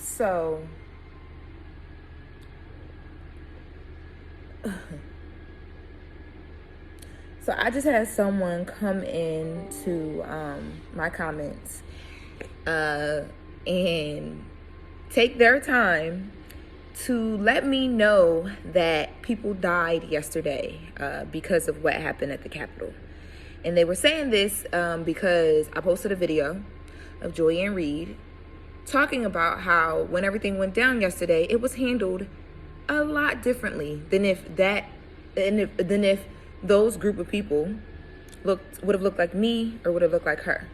So so I just had someone come into my comments and take their time to let me know that people died yesterday because of what happened at the Capitol. And they were saying this because I posted a video of Joy-Ann Reid talking about how when everything went down yesterday, it was handled a lot differently than if those group of people would have looked like me or would have looked like her.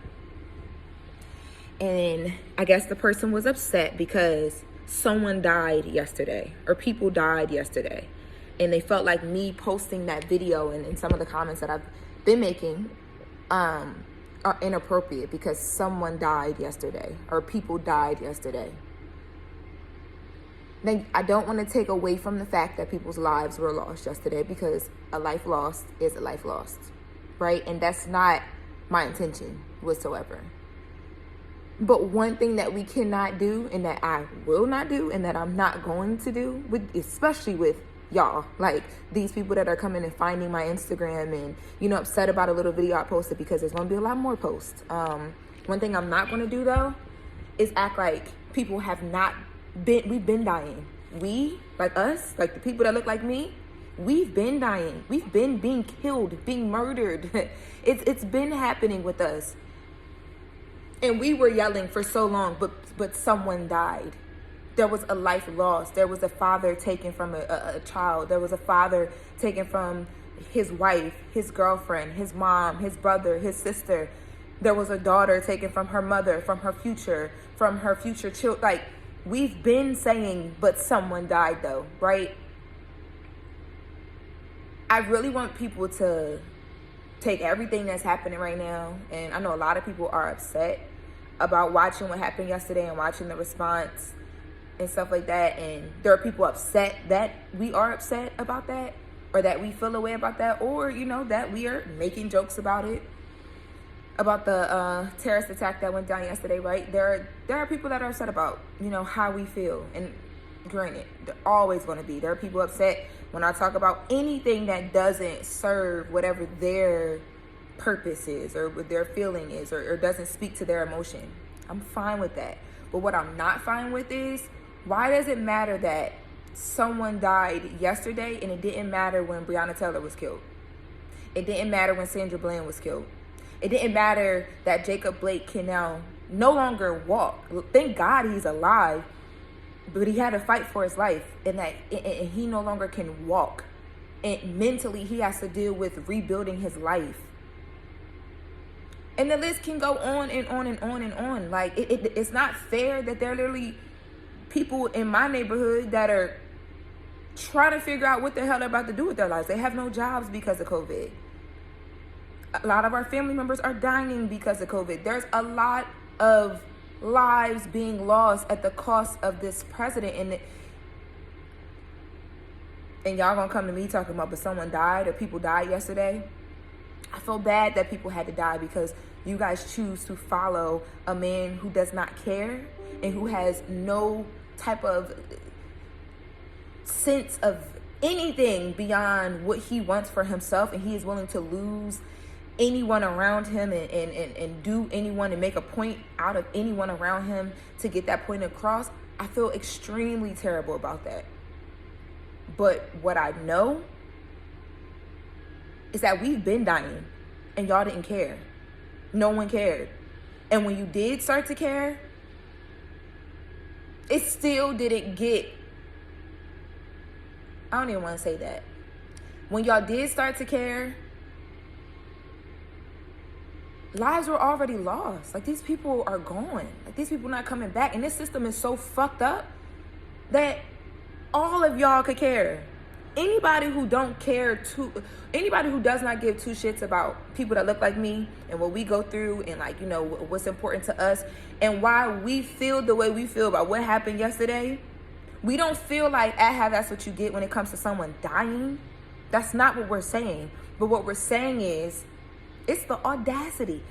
And I guess the person was upset because someone died yesterday or people died yesterday. And they felt like me posting that video and some of the comments that I've been making are inappropriate because someone died yesterday or people died yesterday. Now, I don't want to take away from the fact that people's lives were lost yesterday, because a life lost is a life lost, right? And that's not my intention whatsoever. But one thing that we cannot do, and that I will not do, and that I'm not going to do, especially with y'all, like these people that are coming and finding my Instagram and, upset about a little video I posted, because there's going to be a lot more posts. One thing I'm not going to do, though, is act like people have not been, we've been dying. We, like us, like the people that look like me, we've been dying. We've been being killed, being murdered. It's been happening with us. And we were yelling for so long, but someone died. There was a life lost. There was a father taken from a child. There was a father taken from his wife, his girlfriend, his mom, his brother, his sister. There was a daughter taken from her mother, from her future children. Like, we've been saying, but someone died though, right? I really want people to take everything that's happening right now, and I know a lot of people are upset about watching what happened yesterday and watching the response and stuff like that, and there are people upset that we are upset about that, or that we feel a way about that, or that we are making jokes about it, about the terrorist attack that went down yesterday, right? There are people that are upset about how we feel, and granted, they're always going to be. There are people upset when I talk about anything that doesn't serve whatever their purpose is or what their feeling is, or doesn't speak to their emotion. I'm fine with that. But what I'm not fine with is, why does it matter that someone died yesterday and it didn't matter when Breonna Taylor was killed? It didn't matter when Sandra Bland was killed. It didn't matter that Jacob Blake can now no longer walk. Thank God he's alive, but he had to fight for his life, and he no longer can walk. And mentally, he has to deal with rebuilding his life. And the list can go on and on and on and on. Like, it's not fair that there are literally people in my neighborhood that are trying to figure out what the hell they're about to do with their lives. They have no jobs because of COVID. A lot of our family members are dying because of COVID. There's a lot of lives being lost at the cost of this president. And y'all gonna come to me talking about, but someone died or people died yesterday. I feel bad that people had to die because you guys choose to follow a man who does not care and who has no type of sense of anything beyond what he wants for himself, and he is willing to lose anyone around him and do anyone and make a point out of anyone around him to get that point across. I feel extremely terrible about that. But what I know is that we've been dying and y'all didn't care. No one cared. And when you did start to care, it still didn't get, I don't even want to say that. When y'all did start to care, lives were already lost. Like, these people are gone. Like, these people not coming back. And this system is so fucked up that all of y'all could care. Anybody who anybody who does not give two shits about people that look like me and what we go through and what's important to us and why we feel the way we feel about what happened yesterday, we don't feel like, that's what you get when it comes to someone dying. That's not what we're saying. But what we're saying is, It's the audacity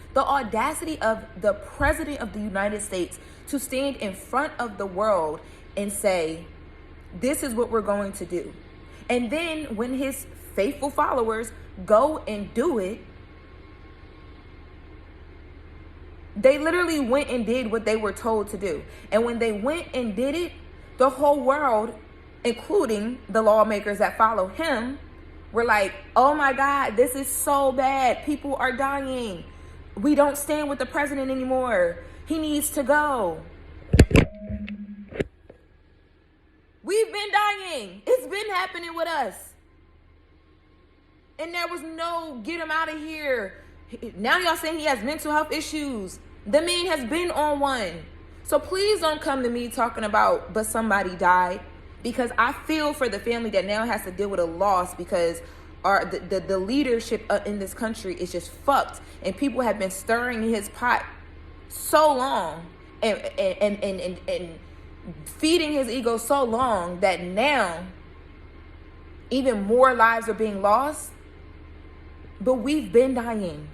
of the president of the United States to stand in front of the world and say, this is what we're going to do. And then when his faithful followers go and do it, they literally went and did what they were told to do. And when they went and did it, the whole world, including the lawmakers that follow him, were like, oh my God, this is so bad. People are dying. We don't stand with the president anymore. He needs to go. We've been dying. It's been happening with us. And there was no get him out of here. Now y'all saying he has mental health issues. The man has been on one. So please don't come to me talking about, but somebody died. Because I feel for the family that now has to deal with a loss because the leadership in this country is just fucked. And people have been stirring his pot so long and feeding his ego so long that now even more lives are being lost. But we've been dying.